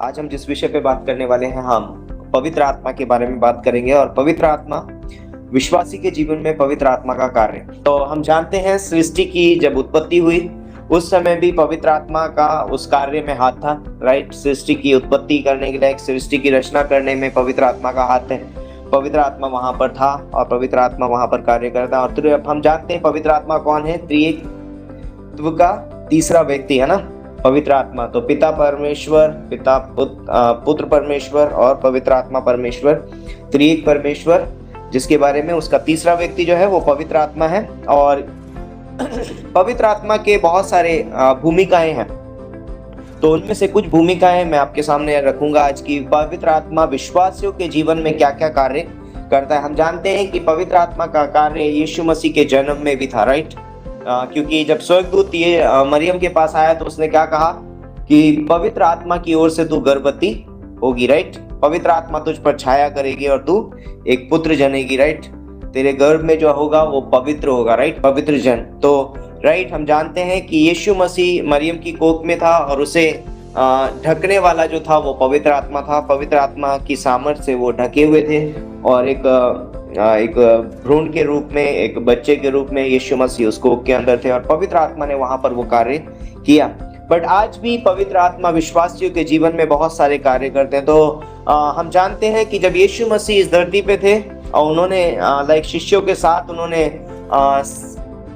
आज हम जिस विषय पे बात करने वाले हैं, हम पवित्र आत्मा के बारे में बात करेंगे और पवित्र आत्मा, विश्वासी के जीवन में पवित्र आत्मा का कार्य। तो हम जानते हैं सृष्टि की जब उत्पत्ति हुई उस समय भी पवित्र आत्मा का उस कार्य में हाथ था, राइट। सृष्टि की उत्पत्ति करने के लिए, सृष्टि की रचना करने में पवित्र आत्मा का हाथ है। पवित्र आत्मा वहां पर था और पवित्र आत्मा वहां पर कार्य करता है। और फिर हम जानते हैं पवित्र आत्मा कौन है, त्रिएकत्व का तीसरा व्यक्ति है ना, पवित्र आत्मा। तो पिता परमेश्वर, पिता पुत्र परमेश्वर और पवित्र आत्मा परमेश्वर, त्रिएक परमेश्वर, जिसके बारे में उसका तीसरा व्यक्ति जो है वो पवित्र आत्मा है। और पवित्र आत्मा के बहुत सारे भूमिकाएं हैं, तो उनमें से कुछ भूमिकाएं मैं आपके सामने रखूंगा आज की। पवित्र आत्मा विश्वासियों के जीवन में क्या क्या कार्य करता है। हम जानते हैं कि पवित्र आत्मा का कार्य यीशु मसीह के जन्म में भी था, राइट। क्योंकि जब स्वर्गदूत ये मरियम के पास आया तो उसने क्या कहा कि पवित्र आत्मा की ओर से तू गर्भवती होगी, राइट। पवित्र आत्मा तुझ पर छाया करेगी और तू एक पुत्र जनेगी, राइट। तेरे गर्भ में जो होगा वो पवित्र होगा, राइट, पवित्र जन। तो राइट, हम जानते हैं कि यीशु मसीह मरियम की कोख में था और उसे ढकने वाला जो था वो पवित्र आत्मा था। पवित्र आत्मा की सामर्थ्य से वो ढके हुए थे और एक भ्रूण के रूप में, एक बच्चे के रूप में यीशु मसीह उस कोख के अंदर थे और पवित्र आत्मा ने वहां पर वो कार्य किया। बट आज भी पवित्र आत्मा विश्वासियों के जीवन में बहुत सारे कार्य करते हैं। तो हम जानते हैं कि जब यीशु मसीह इस धरती पे थे और उन्होंने शिष्यों के साथ उन्होंने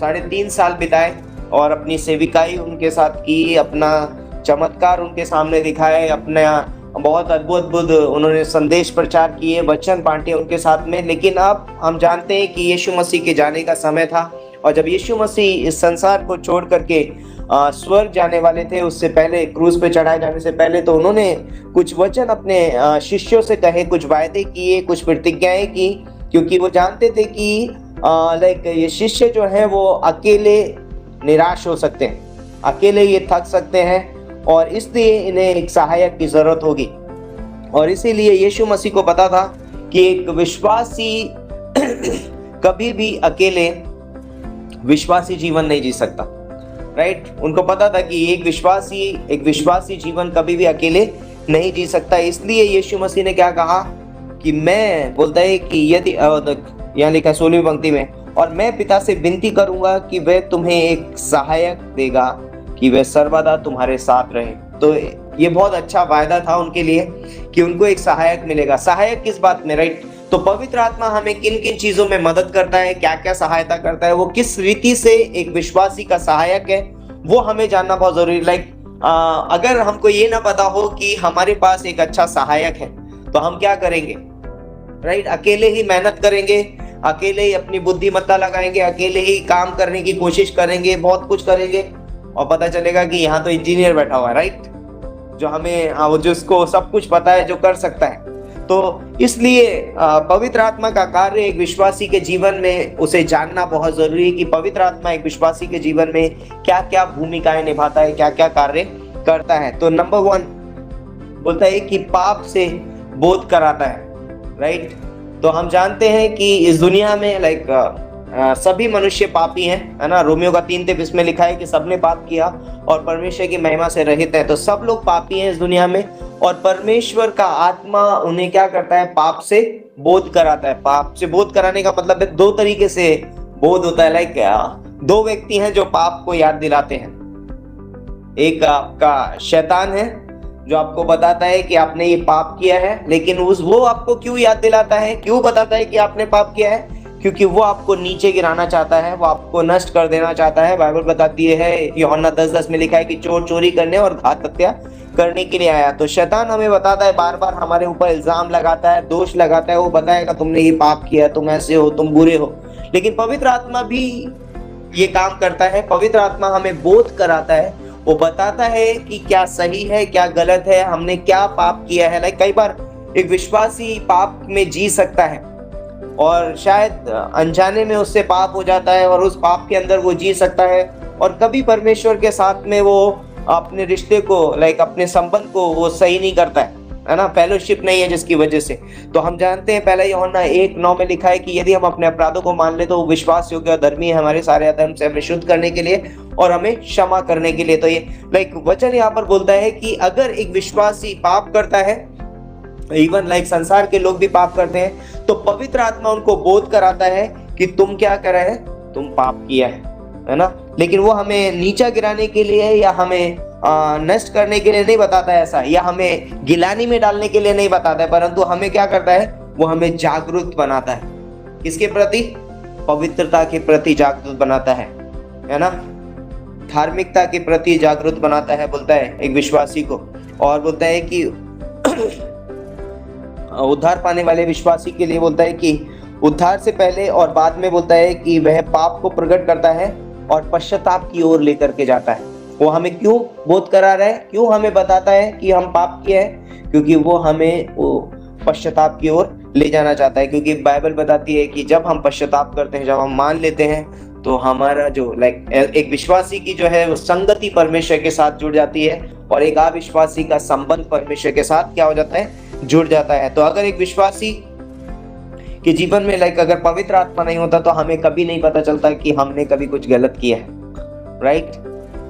3.5 साल बिताए और अपनी सेविकाई उनके साथ की, अपना चमत्कार उनके सामने दिखाए, अपना बहुत अद्भुत उन्होंने संदेश प्रचार किए, वचन बांटे उनके साथ में। लेकिन अब हम जानते हैं कि यीशु मसीह के जाने का समय था और जब यीशु मसीह इस संसार को छोड़ करके स्वर्ग जाने वाले थे, उससे पहले, क्रूज पे चढ़ाए जाने से पहले, तो उन्होंने कुछ वचन अपने शिष्यों से कहे, कुछ वायदे किए, कुछ प्रतिज्ञाएं की, क्योंकि वो जानते थे कि ये शिष्य जो है वो अकेले निराश हो सकते हैं, अकेले ये थक सकते हैं और इसलिए इन्हें एक सहायक की जरूरत होगी। और इसीलिए यीशु मसीह को पता था कि एक विश्वासी कभी भी अकेले विश्वासी जीवन नहीं जी सकता, राइट। उनको पता था कि एक विश्वासी जीवन कभी भी अकेले नहीं जी सकता। इसलिए यीशु मसीह ने क्या कहा कि मैं, बोलता है कि यदि, यहाँ लिखा 16वीं पंक्ति में, और मैं पिता से विनती करूंगा कि वह तुम्हें एक सहायक देगा कि वह सर्वदा तुम्हारे साथ रहे। तो ये बहुत अच्छा वायदा था उनके लिए कि उनको एक सहायक मिलेगा। सहायक किस बात में, राइट। तो पवित्र आत्मा हमें किन किन चीजों में मदद करता है, क्या क्या सहायता करता है, वो किस रीति से एक विश्वासी का सहायक है, वो हमें जानना बहुत जरूरी है। अगर हमको ये ना पता हो कि हमारे पास एक अच्छा सहायक है तो हम क्या करेंगे, राइट। अकेले ही मेहनत करेंगे, अकेले ही अपनी बुद्धिमत्ता लगाएंगे, अकेले ही काम करने की कोशिश करेंगे, बहुत कुछ करेंगे और पता चलेगा कि यहाँ तो इंजीनियर बैठा हुआ है, राइट, जो हमें जिसको सब कुछ पता है, जो कर सकता है। तो इसलिए पवित्र आत्मा का कार्य एक विश्वासी के जीवन में उसे जानना बहुत जरूरी है कि पवित्र आत्मा एक विश्वासी के जीवन में क्या क्या भूमिकाएं निभाता है, क्या क्या कार्य करता है। तो नंबर 1 बोलता है कि पाप से बोध कराता है, राइट। तो हम जानते हैं कि इस दुनिया में सभी मनुष्य पापी हैं, है ना। रोमियो का 3:23 में लिखा है कि सबने पाप किया और परमेश्वर की महिमा से रहित है। तो सब लोग पापी हैं इस दुनिया में और परमेश्वर का आत्मा उन्हें क्या करता है, पाप से बोध कराता है। पाप से बोध कराने का मतलब है 2 तरीके से बोध होता है। 2 व्यक्ति हैं जो पाप को याद दिलाते हैं। एक आपका शैतान है जो आपको बताता है कि आपने ये पाप किया है, लेकिन वो आपको क्यों याद दिलाता है, क्यों बताता है कि आपने पाप किया है? क्योंकि वो आपको नीचे गिराना चाहता है, वो आपको नष्ट कर देना चाहता है। बाइबल बताती है, यूहन्ना 10:10 में लिखा है कि चोर चोरी करने और घात हत्या करने के लिए आया। तो शैतान हमें बताता है, बार बार हमारे ऊपर इल्जाम लगाता है, दोष लगाता है, वो बताएगा तुमने ये पाप किया, तुम ऐसे हो, तुम बुरे हो। लेकिन पवित्र आत्मा भी ये काम करता है। पवित्र आत्मा हमें बोध कराता है, वो बताता है कि क्या सही है, क्या गलत है, हमने क्या पाप किया है। कई बार एक विश्वासी पाप में जी सकता है और शायद अनजाने में उससे पाप हो जाता है और उस पाप के अंदर वो जी सकता है और कभी परमेश्वर के साथ में वो अपने रिश्ते को, अपने संबंध को वो सही नहीं करता है है ना, फेलोशिप नहीं है जिसकी वजह से। तो हम जानते हैं पहला यूहन्ना 1:9 में लिखा है कि यदि हम अपने अपराधों को मान ले तो वो विश्वास योग्य और धर्मी है हमारे सारे अधर्म से हमें शुद्ध करने के लिए और हमें क्षमा करने के लिए। तो ये वचन यहाँ पर बोलता है कि अगर एक विश्वासी पाप करता है, इवन संसार के लोग भी पाप करते हैं, तो पवित्र आत्मा उनको बोध कराता है कि तुम क्या करा है, तुम पाप किया है ना। लेकिन वो हमें नीचा गिराने के लिए या हमें नष्ट करने के लिए नहीं बताता है ऐसा, या हमें गिलानी में डालने के लिए नहीं बताता है, परंतु हमें क्या करता है, वो हमें जागरूक बनाता है। किसके प्रति? पवित्रता के प्रति जागरूक बनाता है ना, धार्मिकता के प्रति जागरूक बनाता है, बोलता है एक विश्वासी को। और बोलता है कि उद्धार पाने वाले विश्वासी के लिए बोलता है कि उद्धार से पहले और बाद में बोलता है कि वह पाप को प्रकट करता है और पश्चाताप की ओर लेकर के जाता है। वो हमें क्यों बोध करा रहा है, क्यों हमें बताता है कि हम पाप किए हैं? क्योंकि वो हमें वो पश्चाताप की ओर ले जाना चाहता है। क्योंकि बाइबल बताती है कि जब हम पश्चाताप करते हैं, जब हम मान लेते हैं, तो हमारा जो एक विश्वासी की जो है वो संगति परमेश्वर के साथ जुड़ जाती है और एक अविश्वासी का संबंध परमेश्वर के साथ क्या हो जाता है, जुड़ जाता है। तो अगर एक विश्वासी के जीवन में अगर पवित्र आत्मा नहीं होता तो हमें कभी नहीं पता चलता कि हमने कभी कुछ गलत किया है, राइट?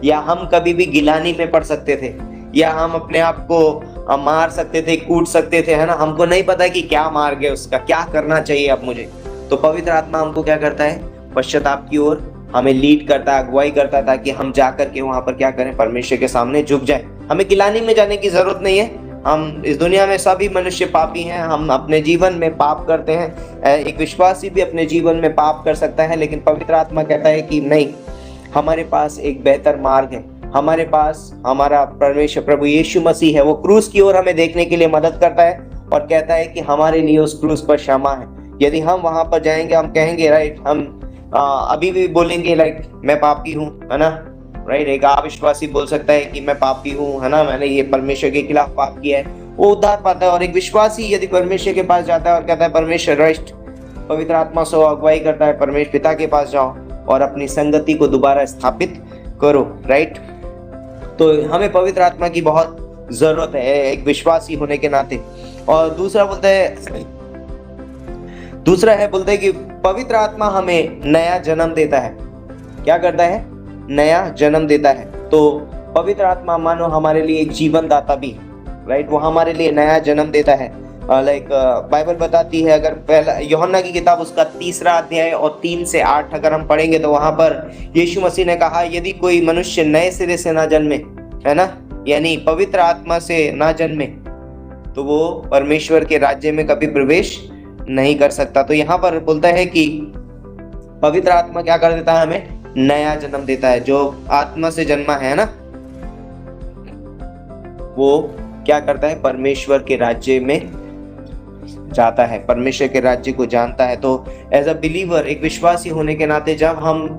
या हम कभी भी गिलानी में पड़ सकते थे, या हम अपने आप को मार सकते थे, कूट सकते थे, है ना। हमको नहीं पता कि क्या मार गए, उसका क्या करना चाहिए अब मुझे। तो पवित्र आत्मा हमको क्या करता है, पश्चाताप की ओर हमें लीड करता है, अगुवाई करता है, ताकि हम जाकर के वहां पर क्या करें, परमेश्वर के सामने झुक जाए। हमें गिलानी में जाने की जरूरत नहीं है। हम इस दुनिया में सभी मनुष्य पापी हैं, हम अपने जीवन में पाप करते हैं। एक विश्वासी भी अपने जीवन में पाप कर सकता है, लेकिन पवित्र आत्मा कहता है कि नहीं, हमारे पास एक बेहतर मार्ग है। हमारे पास हमारा परमेश्वर प्रभु यीशु मसीह है। वो क्रूस की ओर हमें देखने के लिए मदद करता है और कहता है कि हमारे लिए उस क्रूस पर क्षमा है। यदि हम वहां पर जाएंगे, हम कहेंगे राइट, हम अभी भी बोलेंगे मैं पापी हूँ, है ना, राइट। एक अविश्वासी बोल सकता है कि मैं पापी हूँ, है ना, मैंने ये परमेश्वर के खिलाफ पाप किया है, वो उद्धार पाता है। और एक विश्वासी यदि परमेश्वर के पास जाता है और कहता है परमेश्वर, राइट, पवित्र आत्मा से अगुवाई करता है, परमेश्वर पिता के पास जाओ और अपनी संगति को दोबारा स्थापित करो, राइट। तो हमें पवित्र आत्मा की बहुत जरूरत है एक विश्वासी होने के नाते। और दूसरा बोलता है कि पवित्र आत्मा हमें नया जन्म देता है। क्या करता है? नया जन्म देता है। तो पवित्र आत्मा मानो हमारे लिए एक जीवन दाता भी, राइट, वो हमारे लिए नया जन्म देता है। बाइबल बताती है, अगर पहला यूहन्ना की किताब उसका 3 अध्याय और 3 से 8 अगर हम पढ़ेंगे तो वहां पर यीशु मसीह ने कहा, यदि कोई मनुष्य नए सिरे से ना जन्मे, है ना, यानी पवित्र आत्मा से ना जन्मे, तो वो परमेश्वर के राज्य में कभी प्रवेश नहीं कर सकता। तो यहाँ पर बोलता है कि पवित्र आत्मा क्या कर देता है, हमें नया जन्म देता है। जो आत्मा से जन्मा है ना, वो क्या करता है, परमेश्वर के राज्य में जाता है, परमेश्वर के राज्य को जानता है। तो एज अ बिलीवर, एक विश्वासी होने के नाते, जब हम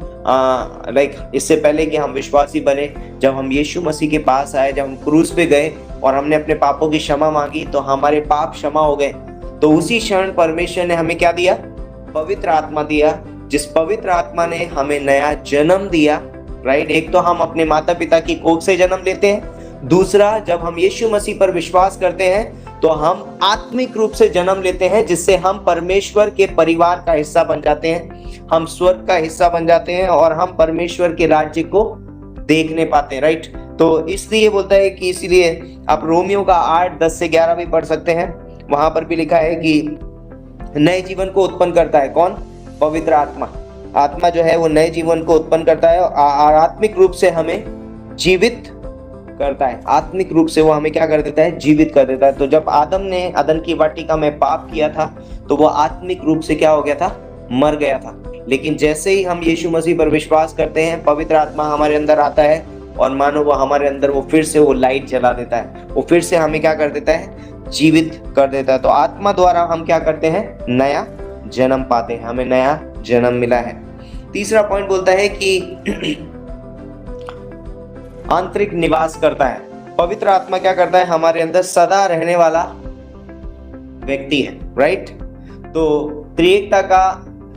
इससे पहले कि हम विश्वासी बने, जब हम यीशु मसीह के पास आए, जब हम क्रूस पे गए और हमने अपने पापों की क्षमा मांगी, तो हमारे पाप क्षमा हो गए। तो उसी क्षण परमेश्वर ने हमें क्या दिया, पवित्र आत्मा दिया, जिस पवित्र आत्मा ने हमें नया जन्म दिया, राइट। एक तो हम अपने माता पिता की कोख से जन्म लेते हैं, दूसरा जब हम यीशु मसीह पर विश्वास करते हैं तो हम आत्मिक रूप से जन्म लेते हैं, जिससे हम परमेश्वर के परिवार का हिस्सा बन जाते हैं, हम स्वर्ग का हिस्सा बन जाते हैं और हम परमेश्वर के राज्य को देखने पाते हैं, राइट। तो इसलिए बोलता है कि इसीलिए आप रोमियो का 8:10 से 11 भी पढ़ सकते हैं। वहां पर भी लिखा है कि नए जीवन को उत्पन्न करता है कौन? पवित्र आत्मा। आत्मा जो है वो नए जीवन को उत्पन्न करता है और आत्मिक रूप से हमें जीवित करता है। आत्मिक रूप से वो हमें क्या कर देता है, जीवित कर देता है। तो जब आदम ने अदन की वाटिका में पाप किया था तो वो आत्मिक रूप से क्या हो गया था, मर गया था। लेकिन जैसे ही हम यीशु मसीह पर विश्वास करते हैं, पवित्र आत्मा हमारे अंदर आता है और मानो वो हमारे अंदर वो फिर से वो लाइट जला देता है, वो फिर से हमें क्या कर देता है, जीवित कर देता है। तो आत्मा द्वारा हम क्या करते हैं, नया जन्म पाते हैं, हमें नया जन्म मिला है। तीसरा पॉइंट बोलता है कि आंतरिक निवास करता है। पवित्र आत्मा क्या करता है, हमारे अंदर सदा रहने वाला व्यक्ति है, राइट। तो त्रिएकता का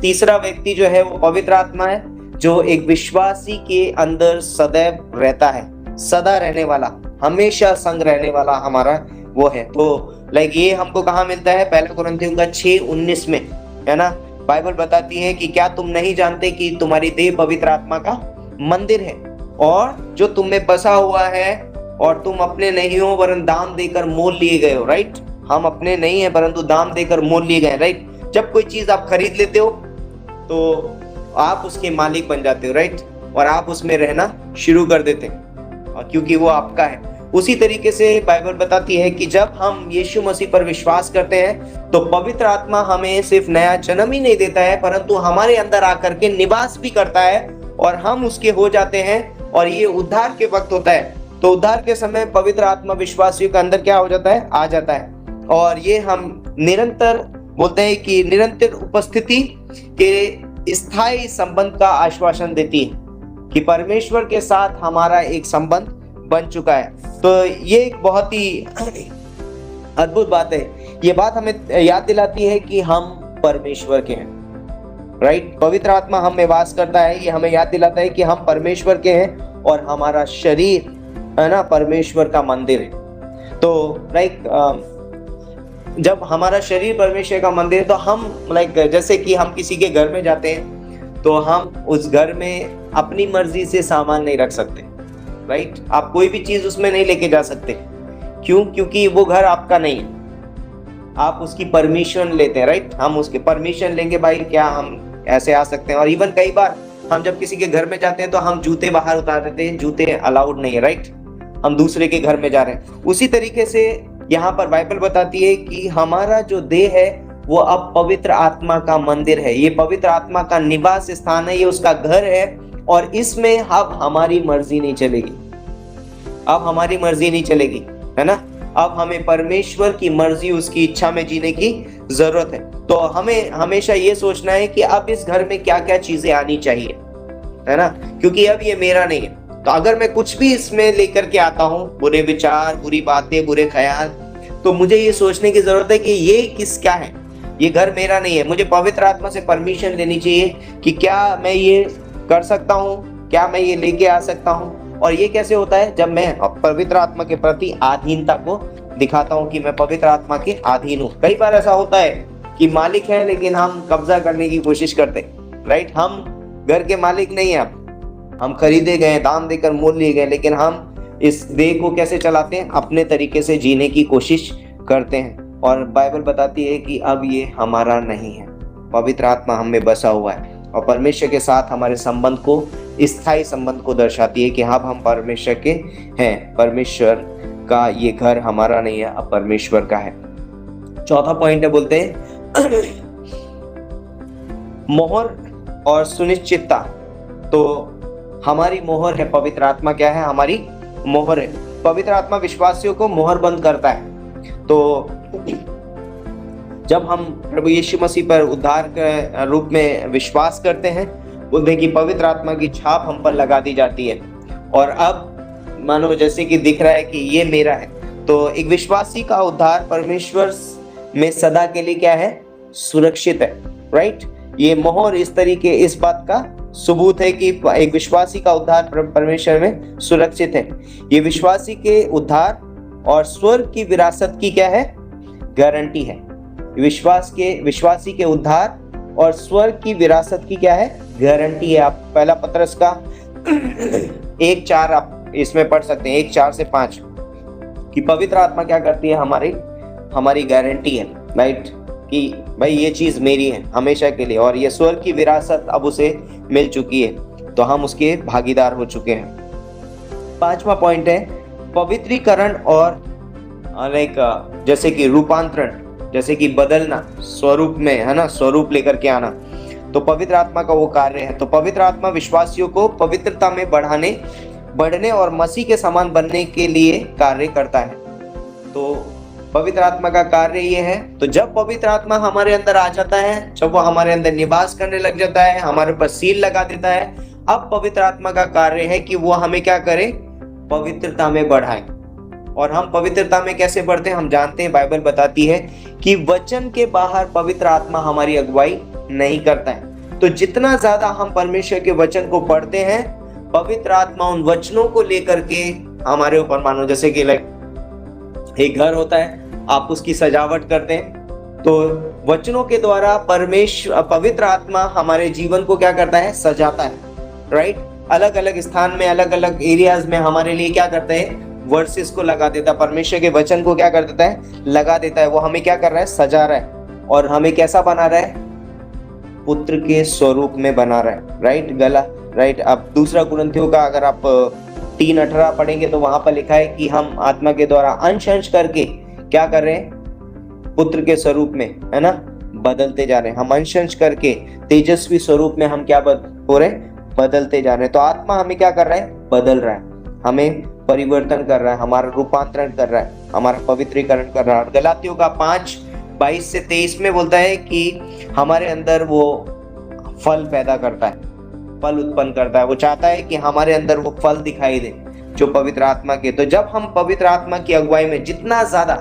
तीसरा व्यक्ति जो है वो पवित्र आत्मा है, जो एक विश्वासी के अंदर सदैव रहता है, सदा रहने वाला, हमेशा संग रहने वाला हमारा वो है। तो लाइक ये हमको कहाँ मिलता है? पहला कुरिन्थियों का 6:19 में, है ना। बाइबल बताती है कि क्या तुम नहीं जानते कि तुम्हारी देह पवित्र आत्मा का मंदिर है और जो तुम में बसा हुआ है और तुम अपने नहीं हो वरन दाम देकर मोल लिए गए हो, राइट। हम अपने नहीं है परंतु दाम देकर मोल लिए गए, राइट। जब कोई चीज आप खरीद लेते हो तो आप उसके मालिक बन जाते हो, राइट, और आप उसमें रहना शुरू कर देते हैं और क्योंकि वो आपका है। उसी तरीके से बाइबल बताती है कि जब हम यीशु मसीह पर विश्वास करते हैं तो पवित्र आत्मा हमें सिर्फ नया जन्म ही नहीं देता है परंतु हमारे अंदर आकर के निवास भी करता है और हम उसके हो जाते हैं। और ये उद्धार के वक्त होता है, तो उद्धार के समय पवित्र आत्मा विश्वासियों के अंदर क्या हो जाता है? आ जाता है। और ये हम निरंतर बोलते हैं कि निरंतर उपस्थिति के स्थायी संबंध का आश्वासन देती है कि परमेश्वर के साथ हमारा एक संबंध बन चुका है। तो ये एक बहुत ही अद्भुत बात है। ये बात हमें याद दिलाती है कि हम परमेश्वर के हैं, राइट। पवित्र आत्मा हम में वास करता है, ये हमें याद दिलाता है कि हम परमेश्वर के हैं और हमारा शरीर, है ना, परमेश्वर का मंदिर है। तो जब हमारा शरीर परमेश्वर का मंदिर है तो हम जैसे कि हम किसी के घर में जाते हैं तो हम उस घर में अपनी मर्जी से सामान नहीं रख सकते, राइट। आप कोई भी चीज उसमें नहीं लेके जा सकते। क्यों? क्योंकि वो घर आपका नहीं है, आप उसकी परमिशन लेते हैं, राइट। हम उसके परमिशन लेंगे, भाई क्या हम ऐसे आ सकते हैं। और इवन कई बार हम जब किसी के घर में जाते हैं तो हम जूते बाहर उतार देते हैं, जूते अलाउड नहीं है, राइट। हम दूसरे के घर में जा रहे हैं। उसी तरीके से यहाँ पर बाइबल बताती है कि हमारा जो देह है वो अब पवित्र आत्मा का मंदिर है, ये पवित्र आत्मा का निवास स्थान है, ये उसका घर है और इसमें अब हमारी मर्जी नहीं चलेगी, अब हमारी मर्जी नहीं चलेगी, है ना। अब हमें परमेश्वर की मर्जी, उसकी इच्छा में जीने की जरूरत है। तो हमें हमेशा ये सोचना है कि अब इस घर में क्या क्या चीजें आनी चाहिए, है ना, क्योंकि अब ये मेरा नहीं है। तो अगर मैं कुछ भी इसमें लेकर के आता हूँ, बुरे विचार, बुरी बातें, बुरे ख्याल, तो मुझे ये सोचने की जरूरत है कि ये क्या है, ये घर मेरा नहीं है। मुझे पवित्र आत्मा से परमिशन लेनी चाहिए कि क्या मैं ये कर सकता हूँ, क्या मैं ये लेके आ सकता हूँ। और ये कैसे होता है? जब मैं पवित्र आत्मा के प्रति आधीनता को दिखाता हूँ कि मैं पवित्र आत्मा के अधीन हूँ। कई बार ऐसा होता है कि मालिक है लेकिन हम कब्जा करने की कोशिश करते हैं, राइट। हम घर के मालिक नहीं है, हम खरीदे गए, दाम देकर मोल लिए गए, लेकिन हम इस देह को कैसे चलाते हैं? अपने तरीके से जीने की कोशिश करते हैं। और बाइबल बताती है कि अब ये हमारा नहीं है, पवित्र आत्मा हम में बसा हुआ है और परमेश्वर के साथ हमारे संबंध को, स्थायी संबंध को दर्शाती है कि अब हम परमेश्वर के हैं। परमेश्वर का ये घर हमारा नहीं है, अब परमेश्वर का है। चौथा पॉइंट है, बोलते हैं मोहर और सुनिश्चितता। तो हमारी मोहर है पवित्र आत्मा। क्या है? हमारी मोहर है। पवित्र आत्मा विश्वासियों को मोहर बंद करता है। तो जब हम प्रभु यीशु मसीह पर उद्धार के रूप में विश्वास करते हैं, बोलते हैं कि पवित्र आत्मा की छाप हम पर लगा दी जाती है और अब मानो जैसे कि दिख रहा है कि ये मेरा है। तो एक विश्वासी का उद्धार परमेश्वर में सदा के लिए क्या है? सुरक्षित है, राइट। ये मोहर इस तरीके, इस बात का सबूत है कि एक विश्वासी का उद्धार परमेश्वर में सुरक्षित है। ये विश्वासी के उद्धार और स्वर्ग की विरासत की क्या है? गारंटी है। विश्वासी के उद्धार और स्वर्ग की विरासत की क्या है? गारंटी है। आप पहला पत्रस का 1:4 आप इसमें पढ़ सकते हैं, 1:4 से 5 कि पवित्र आत्मा क्या करती है? हमारी गारंटी है, राइट, कि भाई ये चीज मेरी है हमेशा के लिए और ये स्वर्ग की विरासत अब उसे मिल चुकी है, तो हम उसके भागीदार हो चुके हैं। 5वां पॉइंट है पवित्रीकरण और जैसे कि रूपांतरण, जैसे कि बदलना, स्वरूप में, है ना, स्वरूप लेकर के आना। तो पवित्र आत्मा का वो कार्य है। तो पवित्र आत्मा विश्वासियों को पवित्रता में बढ़ने और मसीह के समान बनने के लिए कार्य करता है। तो पवित्र आत्मा का कार्य ये है। तो जब पवित्र आत्मा हमारे अंदर आ जाता है, जब वो हमारे अंदर निवास करने लग जाता है, हमारे ऊपर सील लगा देता है, अब पवित्र आत्मा का कार्य है कि वो हमें क्या करे? पवित्रता में बढ़ाए। और हम पवित्रता में कैसे बढ़ते हैं? हम जानते हैं, बाइबल बताती है कि वचन के बाहर पवित्र आत्मा हमारी अगुवाई नहीं करता है। तो जितना ज्यादा हम परमेश्वर के वचन को पढ़ते हैं, पवित्र आत्मा उन वचनों को लेकर के हमारे ऊपर, मानो जैसे कि एक घर होता है, आप उसकी सजावट करते हैं। तो वचनों के द्वारा पवित्र आत्मा हमारे जीवन को क्या करता है, सजाता है, राइट। अलग अलग स्थान में, अलग अलग एरियाज में हमारे लिए क्या करते हैं, वर्सेस को लगा देता है, परमेश्वर के वचन को क्या कर देता है, लगा देता है। वो हमें क्या कर रहा है, सजा रहा है, और हमें कैसा बना रहा है, पुत्र के स्वरूप में बना रहा है, राइट। अब दूसरा कुरिन्थियों का अगर आप 3:18 पढ़ेंगे तो वहां पर लिखा है कि हम आत्मा के द्वारा अंश अंश करके क्या कर रहे हैं, पुत्र के स्वरूप में, है ना, बदलते जा रहे हैं। हम अंश अंश करके तेजस्वी स्वरूप में हम क्या हो रहे हैं, बदलते जा रहे हैं। तो आत्मा हमें क्या कर रहा है, बदल रहा है, हमें परिवर्तन कर रहा है, हमारा रूपांतरण कर रहा है, हमारा पवित्रीकरण कर रहा है। और गलातियों का 5:22 से 23 में बोलता है कि हमारे अंदर वो फल पैदा करता है, फल उत्पन्न करता है। वो चाहता है कि हमारे अंदर वो फल दिखाई दे जो पवित्र आत्मा के। तो जब हम पवित्र आत्मा की अगुवाई में जितना ज्यादा,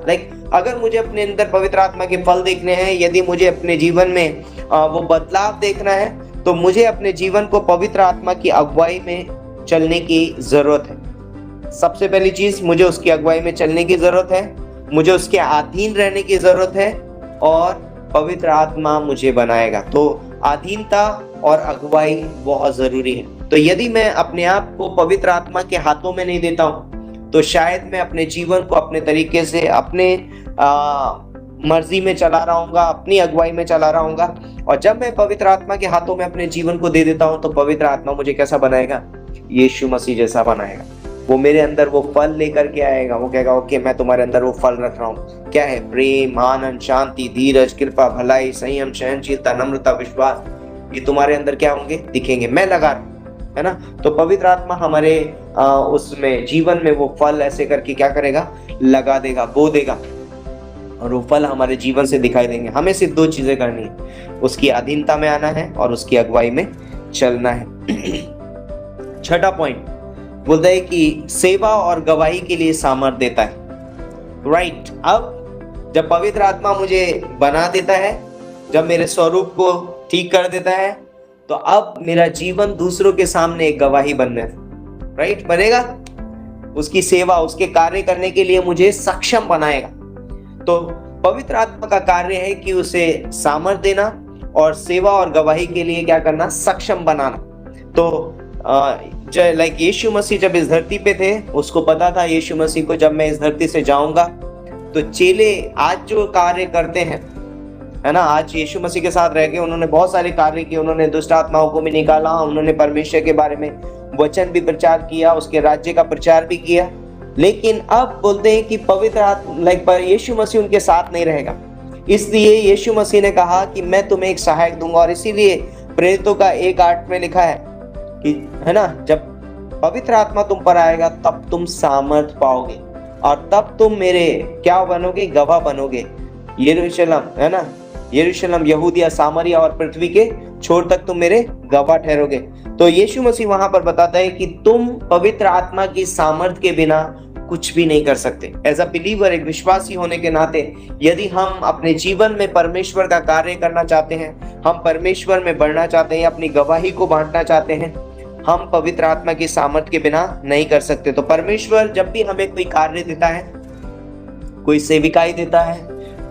अगर मुझे अपने अंदर पवित्र आत्मा के फल देखने हैं, यदि मुझे अपने जीवन में वो बदलाव देखना है, तो मुझे अपने जीवन को पवित्र आत्मा की अगुवाई में चलने की जरूरत है। सबसे पहली चीज, मुझे उसकी अगुवाई में चलने की जरूरत है, मुझे उसके अधीन रहने की जरूरत है, और पवित्र आत्मा मुझे बनाएगा। तो अधीनता और अगुवाई बहुत जरूरी है। तो यदि मैं अपने आप को पवित्र आत्मा के हाथों में नहीं देता हूं, तो शायद मैं अपने जीवन को अपने तरीके से, अपने मर्जी में चला रहा हूँगा, अपनी अगुवाई में चला रहा हूँगा। और जब मैं पवित्र आत्मा के हाथों में अपने जीवन को दे देता हूँ, तो पवित्र आत्मा मुझे कैसा बनाएगा, यीशु मसीह जैसा बनाएगा। वो मेरे अंदर वो फल लेकर के आएगा। वो कहेगा, ओके, मैं तुम्हारे अंदर वो फल रख रहा हूँ। क्या है, प्रेम, आनंद, शांति, धीरज, कृपा, भलाई, संयम, सहनशीलता, नम्रता, विश्वास, ये तुम्हारे अंदर क्या होंगे, दिखेंगे। मैं लगा रहा हूं, है ना। तो पवित्र आत्मा हमारे उसमें जीवन में वो फल ऐसे करके क्या करेगा, लगा देगा, बो देगा, और वो फल हमारे जीवन से दिखाई देंगे। हमें सिर्फ 2 चीजें करनी है, उसकी अधीनता में आना है और उसकी अगुवाई में चलना है। छठा पॉइंट बोलता है कि सेवा और गवाही के लिए सामर्थ देता है, राइट। अब जब पवित्र आत्मा मुझे बना देता है, जब मेरे स्वरूप को ठीक कर देता है, तो अब मेरा जीवन दूसरों के सामने एक गवाही बनना है, राइट, बनेगा। उसकी सेवा, उसके कार्य करने के लिए मुझे सक्षम बनाएगा। तो पवित्र आत्मा का कार्य है कि उसे सामर्थ देना और सेवा और गवाही के लिए क्या करना, सक्षम बनाना। तो यीशु मसीह जब इस धरती पे थे, उसको पता था यीशु मसीह को, जब मैं इस धरती से जाऊंगा तो चेले आज जो कार्य करते हैं, है ना, आज यीशु मसीह के साथ रह के उन्होंने बहुत सारे कार्य किए। उन्होंने दुष्ट आत्माओं को भी निकाला, उन्होंने परमेश्वर के बारे में वचन भी प्रचार किया, उसके राज्य का प्रचार भी किया। लेकिन अब बोलते हैं कि पवित्र आत्मा, यीशु मसीह उनके साथ नहीं रहेगा। इसलिए यीशु मसीह ने कहा कि मैं तुम्हें एक सहायक दूंगा। और इसीलिए प्रेरितों का 1:8 में लिखा है कि, है ना, जब पवित्र आत्मा तुम पर आएगा तब तुम सामर्थ पाओगे, और तब तुम मेरे क्या बनोगे, गवाह बनोगे। यरूशलेम, है ना, यरूशलेम, यहूदिया, सामरिया और पृथ्वी के छोर तक तुम मेरे गवाह ठहरोगे। तो यीशु मसीह वहां पर बताता है कि तुम पवित्र आत्मा की सामर्थ के बिना कुछ भी नहीं कर सकते। एज अ बिलीवर, एक विश्वासी होने के नाते, यदि हम अपने जीवन में परमेश्वर का कार्य करना चाहते हैं, हम परमेश्वर में बढ़ना चाहते हैं, अपनी गवाही को बांटना चाहते हैं, हम पवित्र आत्मा की सामर्थ के बिना नहीं कर सकते। तो परमेश्वर जब भी हमें कोई कार्य देता है, कोई सेविकाई देता है,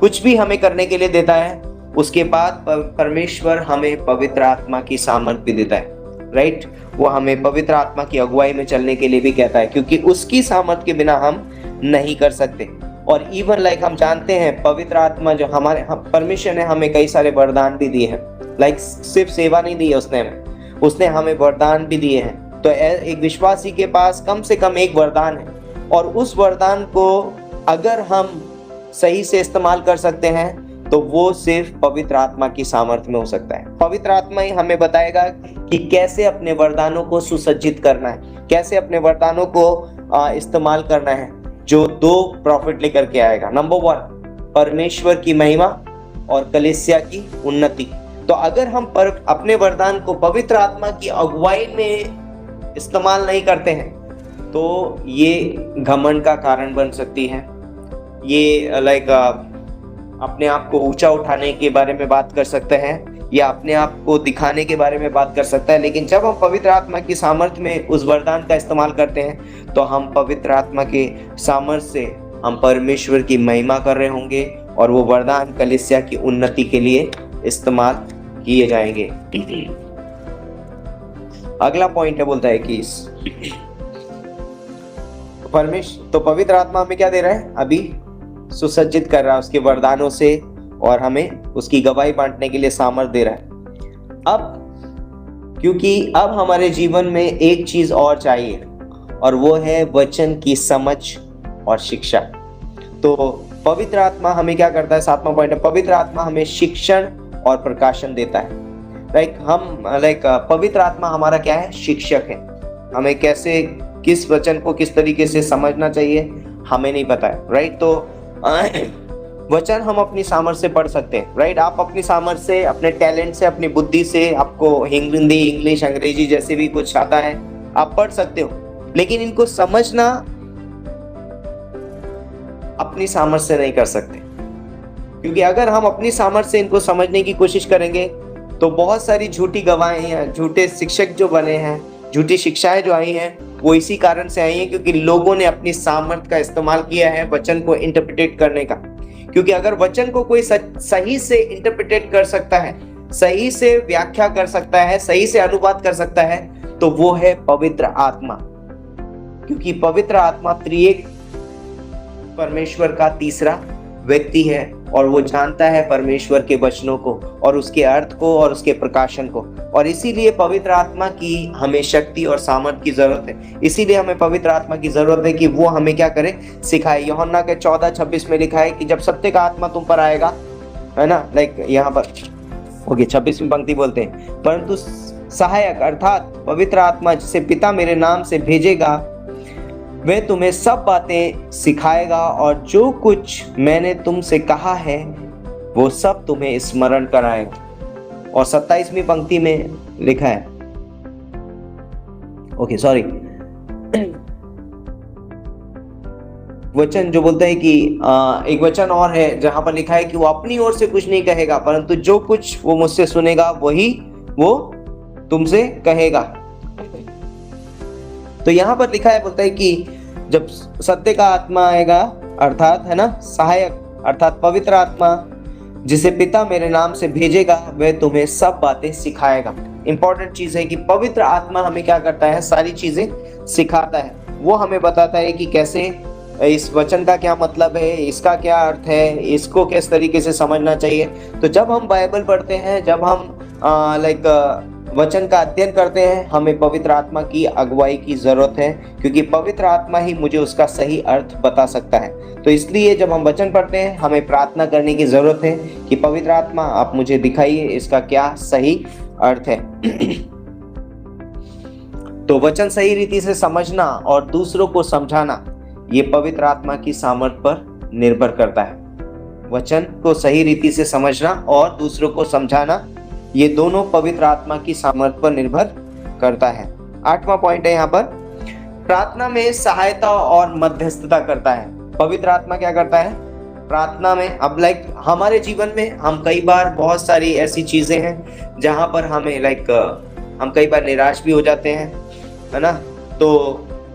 कुछ भी हमें करने के लिए देता है, उसके बाद परमेश्वर हमें पवित्र आत्मा की सामर्थ भी देता है, राइट। वो हमें पवित्र आत्मा की अगुवाई में चलने के लिए भी कहता है, क्योंकि उसकी सामर्थ के बिना हम नहीं कर सकते। और इवन हम जानते हैं, पवित्र आत्मा जो परमेश्वर ने हमें कई सारे वरदान भी दिए हैं। सिर्फ सेवा नहीं दी है उसने हमें वरदान भी दिए हैं। तो एक विश्वासी के पास कम से कम एक वरदान है, और उस वरदान को अगर हम सही से इस्तेमाल कर सकते हैं, तो वो सिर्फ पवित्र आत्मा की सामर्थ्य में हो सकता है। पवित्र आत्मा ही हमें बताएगा कि कैसे अपने वरदानों को सुसज्जित करना है, कैसे अपने वरदानों को इस्तेमाल करना है, जो 2 प्रॉफिट लेकर के आएगा। नंबर 1, परमेश्वर की महिमा और कलीसिया की उन्नति। तो अगर हम अपने वरदान को पवित्र आत्मा की अगुवाई में इस्तेमाल नहीं करते हैं, तो ये घमंड का कारण बन सकती है। ये अपने आप को ऊंचा उठाने के बारे में बात कर सकते हैं, या अपने आप को दिखाने के बारे में बात कर सकता है। लेकिन जब हम पवित्र आत्मा की सामर्थ्य में उस वरदान का इस्तेमाल करते हैं, तो हम पवित्र आत्मा के सामर्थ्य से हम परमेश्वर की महिमा कर रहे होंगे और वो वरदान कलीसिया की उन्नति के लिए इस्तेमाल किए जाएंगे। अगला पॉइंट है, बोलता है कि तो पवित्र आत्मा हमें क्या दे रहा है? अभी सुसज्जित कर रहा है उसके वरदानों से और हमें उसकी गवाही बांटने के लिए सामर्थ दे रहा है। अब क्योंकि अब हमारे जीवन में एक चीज और चाहिए और वो है वचन की समझ और शिक्षा। तो पवित्र आत्मा हमें क्या करता है? 7वां पॉइंट है, पवित्र आत्मा हमें शिक्षण और प्रकाशन देता है। पवित्र आत्मा हमारा क्या है? शिक्षक है। हमें कैसे, किस वचन को किस तरीके से समझना चाहिए हमें नहीं पता है, राइट? तो वचन हम अपनी सामर्थ्य से पढ़ सकते हैं, राइट? आप अपनी सामर्थ्य से, अपने टैलेंट से, अपनी बुद्धि से, आपको हिंदी, इंग्लिश, अंग्रेजी जैसे भी कुछ आता है आप पढ़ सकते हो, लेकिन इनको समझना अपनी सामर्थ्य से नहीं कर सकते। क्योंकि अगर हम अपनी सामर्थ्य से इनको समझने की कोशिश करेंगे तो बहुत सारी झूठी गवाहें या झूठे शिक्षक जो बने हैं, झूठी शिक्षाएं जो आई हैं, वो इसी कारण से आई हैं क्योंकि लोगों ने अपनी सामर्थ्य का इस्तेमाल किया है वचन को इंटरप्रिटेट करने का। क्योंकि अगर वचन को कोई सही से इंटरप्रिटेट कर सकता है, सही से व्याख्या कर सकता है, सही से अनुवाद कर सकता है, तो वो है पवित्र आत्मा। क्योंकि पवित्र आत्मा त्रिएक परमेश्वर का तीसरा व्यक्ति है और वो जानता है परमेश्वर के वचनों को और उसके अर्थ को और उसके प्रकाशन को, और इसीलिए पवित्र आत्मा की हमें शक्ति और सामर्थ्य की जरूरत है। इसीलिए हमें पवित्र आत्मा की जरूरत है कि वो हमें क्या करे? सिखाए। यूहन्ना के 14:26 में लिखा है कि जब सत्य का आत्मा तुम पर आएगा, है ना, यहाँ पर 26वीं पंक्ति बोलते हैं, परंतु सहायक अर्थात पवित्र आत्मा जिसे पिता मेरे नाम से भेजेगा वह तुम्हें सब बातें सिखाएगा और जो कुछ मैंने तुमसे कहा है वो सब तुम्हें स्मरण कराएगा। और 27वीं पंक्ति में लिखा है, वचन जो बोलता है कि एक वचन और है जहां पर लिखा है कि वो अपनी ओर से कुछ नहीं कहेगा, परंतु जो कुछ वो मुझसे सुनेगा वही वो तुमसे कहेगा। तो यहाँ पर लिखा है, बोलता है कि जब सत्य का आत्मा आएगा, अर्थात है ना सहायक अर्थात पवित्र आत्मा जिसे पिता मेरे नाम से भेजेगा वह तुम्हें सब बातें सिखाएगा। इंपॉर्टेंट चीज है कि पवित्र आत्मा हमें क्या करता है? सारी चीजें सिखाता है। वो हमें बताता है कि कैसे इस वचन का क्या मतलब है, इसका क्या अर्थ है, इसको किस तरीके से समझना चाहिए। तो जब हम बाइबल पढ़ते हैं, जब हम वचन का अध्ययन करते हैं, हमें पवित्र आत्मा की अगुवाई की जरूरत है, क्योंकि पवित्र आत्मा ही मुझे उसका सही अर्थ बता सकता है। तो इसलिए जब हम वचन पढ़ते हैं हमें प्रार्थना करने की जरूरत है कि पवित्र आत्मा आप मुझे दिखाइए इसका क्या सही अर्थ है। तो वचन सही रीति से समझना और दूसरों को समझाना ये पवित्र आत्मा की सामर्थ्य पर निर्भर करता है। वचन को सही रीति से समझना और दूसरों को समझाना ये दोनों पवित्र आत्मा की सामर्थ्य पर निर्भर करता है। 8वां पॉइंट है यहाँ पर, प्रार्थना में सहायता और मध्यस्थता करता है। पवित्र आत्मा क्या करता है? प्रार्थना में, अब हमारे जीवन में हम कई बार बहुत सारी ऐसी चीजें हैं जहां पर हमें हम कई बार निराश भी हो जाते हैं, है ना। तो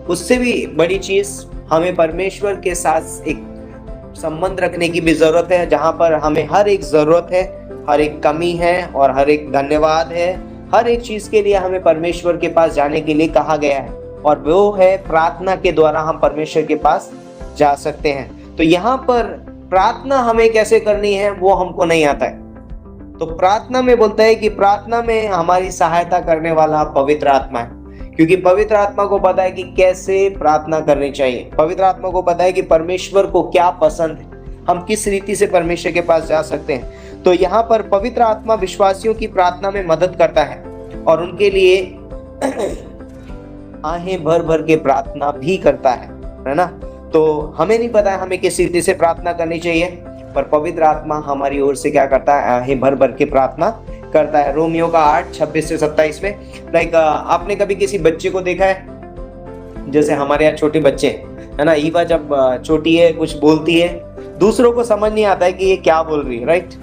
उससे भी बड़ी चीज हमें परमेश्वर के साथ एक संबंध रखने की भी जरूरत है, जहां पर हमें हर एक जरूरत है, हर एक कमी है और हर एक धन्यवाद है, हर एक चीज के लिए हमें परमेश्वर के पास जाने के लिए कहा गया है, और वो है प्रार्थना के द्वारा हम परमेश्वर के पास जा सकते हैं। तो यहाँ पर प्रार्थना हमें कैसे करनी है वो हमको नहीं आता है। तो प्रार्थना में बोलता है कि प्रार्थना में हमारी सहायता करने वाला पवित्र आत्मा है, क्योंकि पवित्र आत्मा को पता है कि कैसे प्रार्थना करनी चाहिए। पवित्र आत्मा को पता है कि परमेश्वर को क्या पसंद है, हम किस रीति से परमेश्वर के पास जा सकते हैं। तो यहाँ पर पवित्र आत्मा विश्वासियों की प्रार्थना में मदद करता है और उनके लिए आहें भर भर के प्रार्थना भी करता है ना। तो हमें नहीं पता है हमें किस रीति से प्रार्थना करनी चाहिए, पर पवित्र आत्मा हमारी ओर से क्या करता है? आहें भर भर के प्रार्थना करता है। रोमियो का 8:26-27 में आपने कभी किसी बच्चे को देखा है? जैसे हमारे यहाँ छोटे बच्चे है ना, ईवा जब छोटी है कुछ बोलती है, दूसरों को समझ नहीं आता है कि ये क्या बोल रही है, राइट,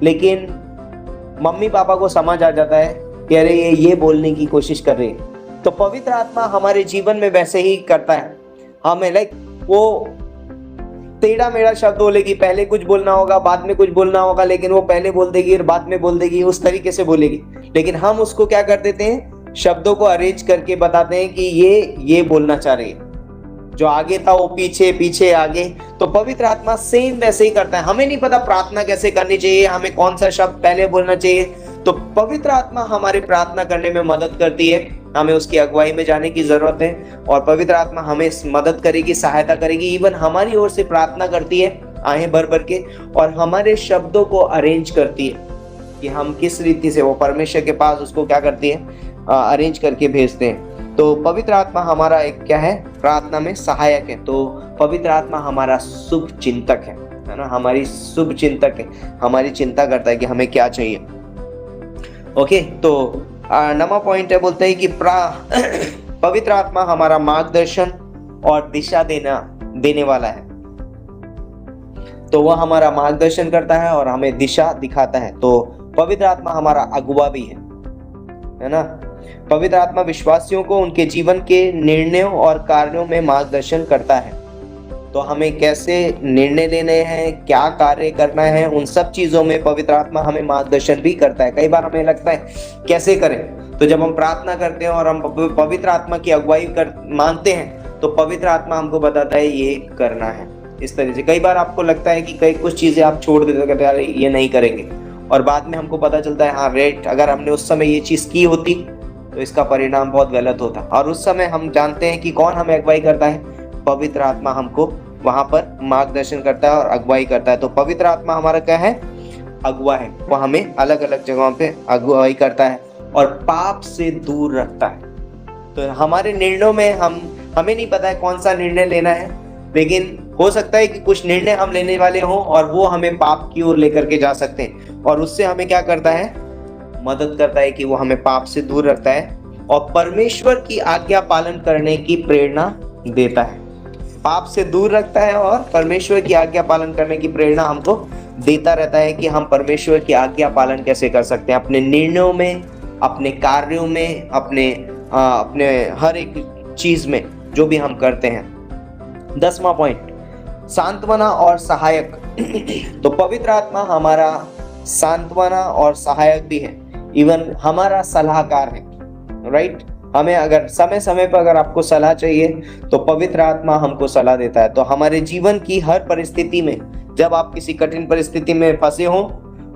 लेकिन मम्मी पापा को समझ आ जाता है कि अरे ये बोलने की कोशिश कर रही है। तो पवित्र आत्मा हमारे जीवन में वैसे ही करता है। हमें वो टेढ़ा मेढ़ा शब्द बोलेगी, पहले कुछ बोलना होगा बाद में कुछ बोलना होगा, लेकिन वो पहले बोल देगी और बाद में बोल देगी, उस तरीके से बोलेगी। लेकिन हम उसको क्या कर देते हैं, शब्दों को अरेंज करके बताते हैं कि ये बोलना चाह रही है, जो आगे था वो पीछे, पीछे आगे। तो पवित्र आत्मा सेम वैसे ही करता है। हमें नहीं पता प्रार्थना कैसे करनी चाहिए, हमें कौन सा शब्द पहले बोलना चाहिए, तो पवित्र आत्मा हमारी प्रार्थना करने में मदद करती है। हमें उसकी अगुवाई में जाने की जरूरत है और पवित्र आत्मा हमें मदद करेगी, सहायता करेगी। इवन हमारी ओर से प्रार्थना करती है आहें भर भर के, और हमारे शब्दों को अरेंज करती है कि हम किस रीति से वो परमेश्वर के पास उसको क्या करती है, अरेंज करके भेजते हैं। तो पवित्र आत्मा हमारा एक क्या है, प्रार्थना में सहायक है। तो पवित्र आत्मा हमारा शुभ चिंतक है ना, हमारी शुभ चिंतक है, हमारी चिंता करता है कि हमें क्या चाहिए। ओके, तो नवा पॉइंट है, बोलते हैं कि पवित्र आत्मा हमारा मार्गदर्शन और दिशा देने वाला है। तो वह हमारा मार्गदर्शन करता है और हमें दिशा दिखाता है। तो पवित्र आत्मा हमारा अगुवा भी है ना। पवित्र आत्मा विश्वासियों को उनके जीवन के निर्णयों और कार्यों में मार्गदर्शन करता है। तो हमें कैसे निर्णय लेने हैं, क्या कार्य करना है, उन सब चीजों में पवित्र आत्मा हमें मार्गदर्शन भी करता है। कई बार हमें लगता है कैसे करें, तो जब हम प्रार्थना करते हैं और हम पवित्र आत्मा की अगुवाई मांगते हैं, तो पवित्र आत्मा हमको बताता है ये करना है इस तरह से। कई बार आपको लगता है कि कुछ चीजें आप छोड़ देते हो, कहते हैं ये नहीं करेंगे, और बाद में हमको पता चलता है हाँ रेट, अगर हमने उस समय ये चीज की होती तो इसका परिणाम बहुत गलत होता। और उस समय हम जानते हैं कि कौन हमें अगुवाई करता है, पवित्र आत्मा हमको वहां पर मार्गदर्शन करता है और अगुवाई करता है। तो पवित्र आत्मा हमारा क्या है, अगुवा है। वो हमें अलग अलग जगहों पे अगुवाई करता है और पाप से दूर रखता है। तो हमारे निर्णयों में हमें नहीं पता है कौन सा निर्णय लेना है, लेकिन हो सकता है कि कुछ निर्णय हम लेने वाले हों और वो हमें पाप की ओर लेकर के जा सकते हैं, और उससे हमें क्या करता है, मदद करता है कि वो हमें पाप से दूर रखता है और परमेश्वर की आज्ञा पालन करने की प्रेरणा देता है। पाप से दूर रखता है और परमेश्वर की आज्ञा पालन करने की प्रेरणा हमको देता रहता है कि हम परमेश्वर की आज्ञा पालन कैसे कर सकते हैं अपने निर्णयों में, अपने कार्यों में, अपने हर एक चीज में जो भी हम करते हैं। 10वां पॉइंट, सांत्वना और सहायक। तो पवित्र आत्मा हमारा सांत्वना और सहायक भी है, इवन हमारा सलाहकार है, राइट। हमें अगर समय समय पर अगर आपको सलाह चाहिए तो पवित्र आत्मा हमको सलाह देता है। तो हमारे जीवन की हर परिस्थिति में, जब आप किसी कठिन परिस्थिति में फंसे हो,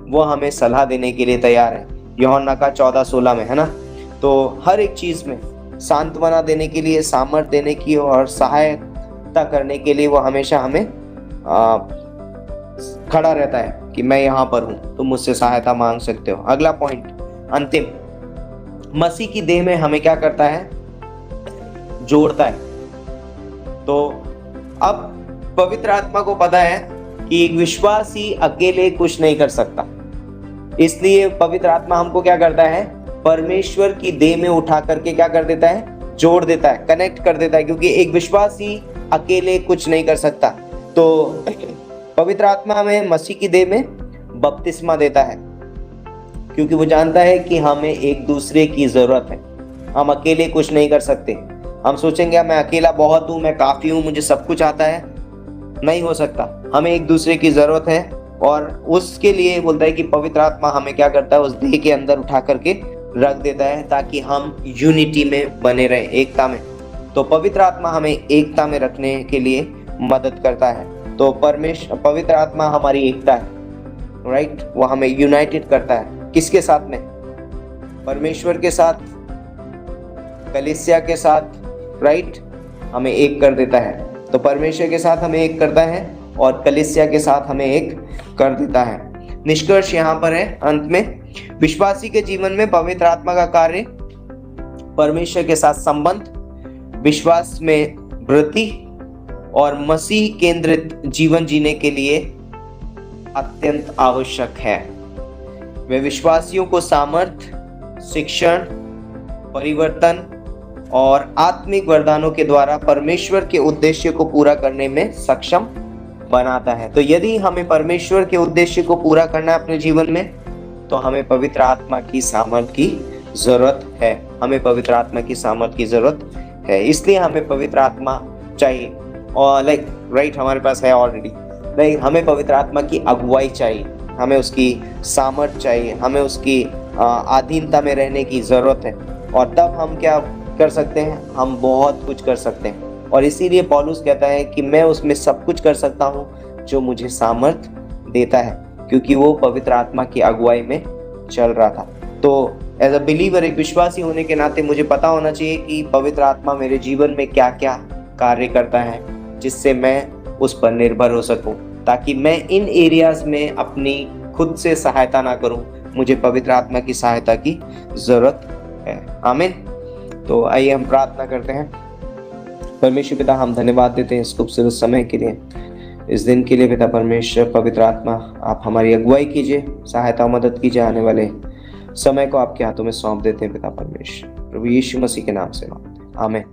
वो हमें सलाह देने के लिए तैयार है। यूहन्ना का 14:16 में है ना। तो हर एक चीज में सांत्वना देने के लिए, सामर्थ देने की और सहायता करने के लिए वो हमेशा हमें खड़ा रहता है कि मैं यहाँ पर हूँ, तुम मुझसे सहायता मांग सकते हो। अगला पॉइंट, अंतिम, मसीह की देह में हमें क्या करता है, जोड़ता है। तो अब पवित्र आत्मा को पता है कि एक विश्वासी अकेले कुछ नहीं कर सकता, इसलिए पवित्र आत्मा हमको क्या करता है, परमेश्वर की देह में उठा करके क्या कर देता है, जोड़ देता है, कनेक्ट कर देता है, क्योंकि एक विश्वासी अकेले कुछ नहीं कर सकता। तो पवित्र आत्मा हमें मसीह की देह में बपतिस्मा देता है, क्योंकि वो जानता है कि हमें एक दूसरे की जरूरत है। हम अकेले कुछ नहीं कर सकते। हम सोचेंगे मैं अकेला बहुत हूँ, मैं काफी हूँ, मुझे सब कुछ आता है, नहीं हो सकता। हमें एक दूसरे की जरूरत है, और उसके लिए बोलता है कि पवित्र आत्मा हमें क्या करता है, उस देह के अंदर उठा करके रख देता है, ताकि हम यूनिटी में बने रहें, एकता में। तो पवित्र आत्मा हमें एकता में रखने के लिए मदद करता है। तो पवित्र आत्मा हमारी एकता है, राइट। वो हमें यूनाइटेड करता है, किसके साथ में, परमेश्वर के साथ, कलीसिया के साथ, राइट। हमें एक कर देता है। तो परमेश्वर के साथ हमें एक करता है और कलीसिया के साथ हमें एक कर देता है। निष्कर्ष यहाँ पर है अंत में, विश्वासी के जीवन में पवित्र आत्मा का कार्य परमेश्वर के साथ संबंध, विश्वास में वृद्धि और मसीह केंद्रित जीवन जीने के लिए अत्यंत आवश्यक है। वे विश्वासियों को सामर्थ्य, शिक्षण, परिवर्तन और आत्मिक वरदानों के द्वारा परमेश्वर के उद्देश्य को पूरा करने में सक्षम बनाता है। तो यदि हमें परमेश्वर के उद्देश्य को पूरा करना है अपने जीवन में, तो हमें पवित्र आत्मा की सामर्थ्य की जरूरत है। हमें पवित्र आत्मा की सामर्थ्य की जरूरत है, इसलिए हमें पवित्र आत्मा चाहिए। और राइट हमारे पास है ऑलरेडी। लाइक हमें पवित्र आत्मा की अगुवाई चाहिए, हमें उसकी सामर्थ चाहिए, हमें उसकी अधीनता में रहने की ज़रूरत है। और तब हम क्या कर सकते हैं, हम बहुत कुछ कर सकते हैं। और इसीलिए पौलुस कहता है कि मैं उसमें सब कुछ कर सकता हूँ जो मुझे सामर्थ देता है, क्योंकि वो पवित्र आत्मा की अगुवाई में चल रहा था। तो एज अ बिलीवर, एक विश्वासी होने के नाते मुझे पता होना चाहिए कि पवित्र आत्मा मेरे जीवन में क्या क्या कार्य करता है, जिससे मैं उस पर निर्भर हो सकूं, ताकि मैं इन एरियाज में अपनी खुद से सहायता ना करूं। मुझे पवित्र आत्मा की सहायता की जरूरत है। आमीन। तो आइए हम प्रार्थना करते हैं। परमेश्वर पिता, हम धन्यवाद देते हैं इस खूबसूरत समय के लिए, इस दिन के लिए। पिता परमेश्वर, पवित्र आत्मा आप हमारी अगुवाई कीजिए, सहायता मदद कीजिए। आने वाले समय को आपके हाथों में सौंप देते हैं पिता परमेश्वर, प्रभु यीशु मसीह के नाम से मांगते हैं, आमीन।